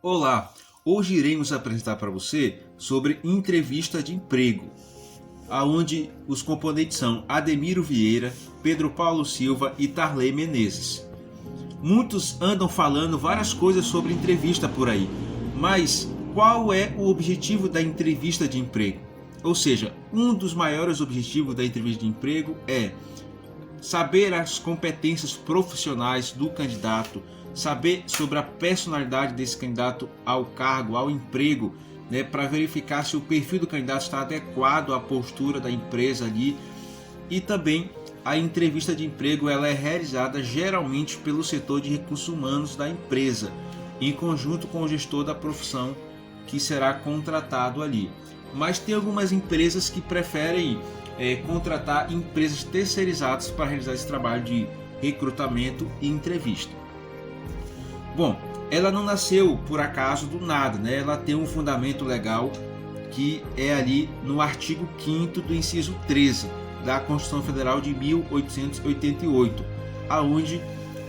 Olá, hoje iremos apresentar para você sobre entrevista de emprego, aonde os componentes são Ademiro Vieira, Pedro Paulo Silva e Tarley Menezes. Muitos andam falando várias coisas sobre entrevista por aí, mas qual é o objetivo da entrevista de emprego? Ou seja, um dos maiores objetivos da entrevista de emprego é saber as competências profissionais do candidato, saber sobre a personalidade desse candidato ao cargo, ao emprego, né, para verificar se o perfil do candidato está adequado à postura da empresa ali. E também a entrevista de emprego ela é realizada geralmente pelo setor de recursos humanos da empresa, em conjunto com o gestor da profissão que será contratado ali. Mas tem algumas empresas que preferem contratar empresas terceirizadas para realizar esse trabalho de recrutamento e entrevista. Bom, ela não nasceu por acaso do nada, né? Ela tem um fundamento legal que é ali no artigo 5º do inciso 13 da Constituição Federal de 1888, aonde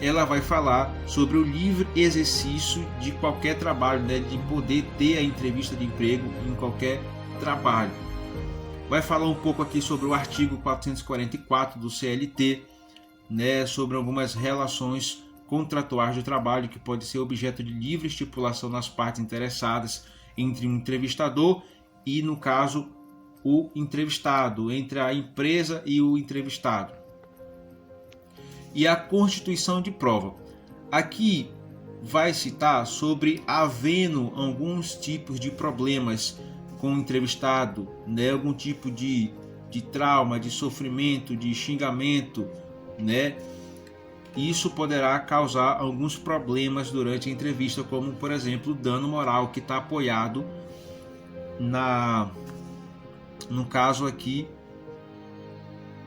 ela vai falar sobre o livre exercício de qualquer trabalho, né? De poder ter a entrevista de emprego em qualquer trabalho. Vai falar um pouco aqui sobre o artigo 444 do CLT, né? Sobre algumas relações contratuais de trabalho que pode ser objeto de livre estipulação nas partes interessadas entre um entrevistador e, no caso, o entrevistado, entre a empresa e o entrevistado. E a constituição de prova. Aqui vai citar sobre havendo alguns tipos de problemas com o entrevistado, né? Algum tipo de trauma, de sofrimento, de xingamento, né? Isso poderá causar alguns problemas durante a entrevista, como por exemplo dano moral, que está apoiado no caso aqui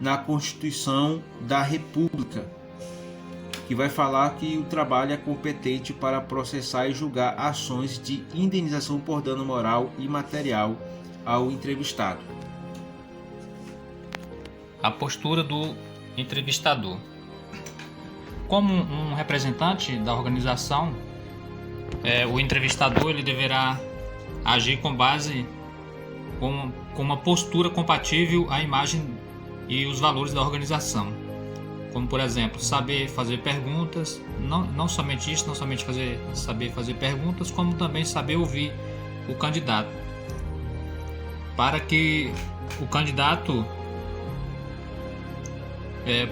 na Constituição da República, que vai falar que o trabalho é competente para processar e julgar ações de indenização por dano moral e material ao entrevistado. A postura do entrevistador. Como um representante da organização, o entrevistador ele deverá agir com base com uma postura compatível à imagem e os valores da organização. Como, por exemplo, saber fazer perguntas, não somente isso, não somente saber fazer perguntas, como também saber ouvir o candidato, para que o candidato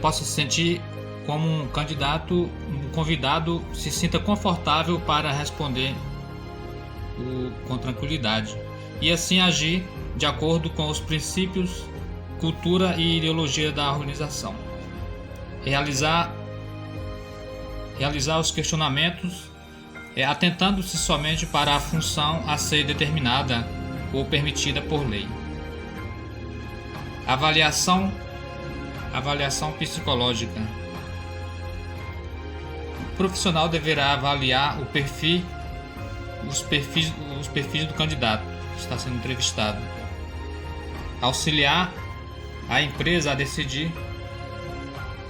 possa se sentir como um candidato, um convidado se sinta confortável para responder com tranquilidade e assim agir de acordo com os princípios, cultura e ideologia da organização. Realizar os questionamentos atentando-se somente para a função a ser determinada ou permitida por lei. Avaliação psicológica. O profissional deverá avaliar os perfis do candidato que está sendo entrevistado, auxiliar a empresa a decidir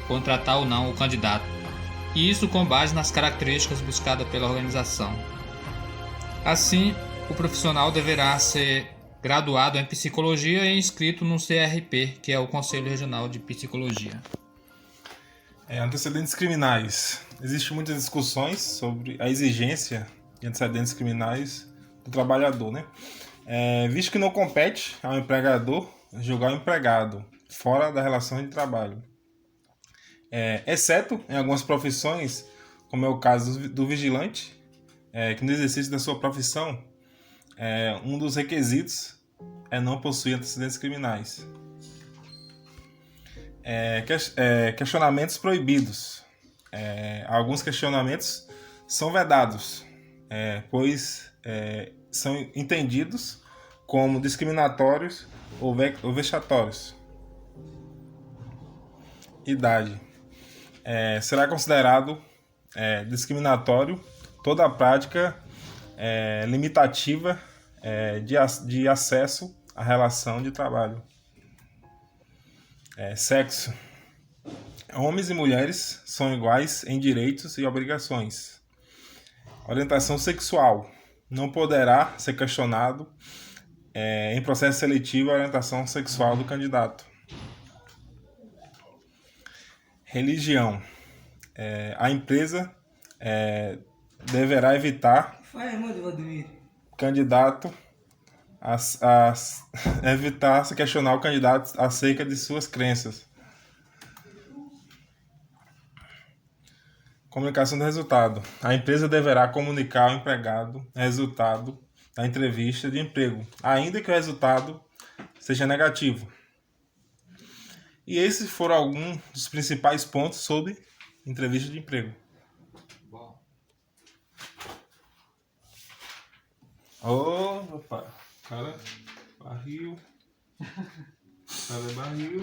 contratar ou não o candidato, e isso com base nas características buscadas pela organização. Assim, o profissional deverá ser graduado em psicologia e inscrito no CRP, que é o Conselho Regional de Psicologia. Antecedentes criminais. Existem muitas discussões sobre a exigência de antecedentes criminais do trabalhador, né? Visto que não compete ao empregador julgar o empregado fora da relação de trabalho. Exceto em algumas profissões, como é o caso do vigilante, que no exercício da sua profissão, um dos requisitos é não possuir antecedentes criminais. Questionamentos proibidos. Alguns questionamentos são vedados, pois são entendidos como discriminatórios ou vexatórios. Idade. Será considerado discriminatório toda a prática limitativa de acesso à relação de trabalho. Sexo. Homens e mulheres são iguais em direitos e obrigações. Orientação sexual. não poderá ser questionado em processo seletivo a orientação sexual do candidato. Religião. A empresa deverá evitar candidato evitar se questionar o candidato acerca de suas crenças. Comunicação do resultado. A empresa deverá comunicar ao empregado o resultado da entrevista de emprego, ainda que o resultado seja negativo. E esses foram alguns dos principais pontos sobre entrevista de emprego. Opa, cara barril. Cara barril.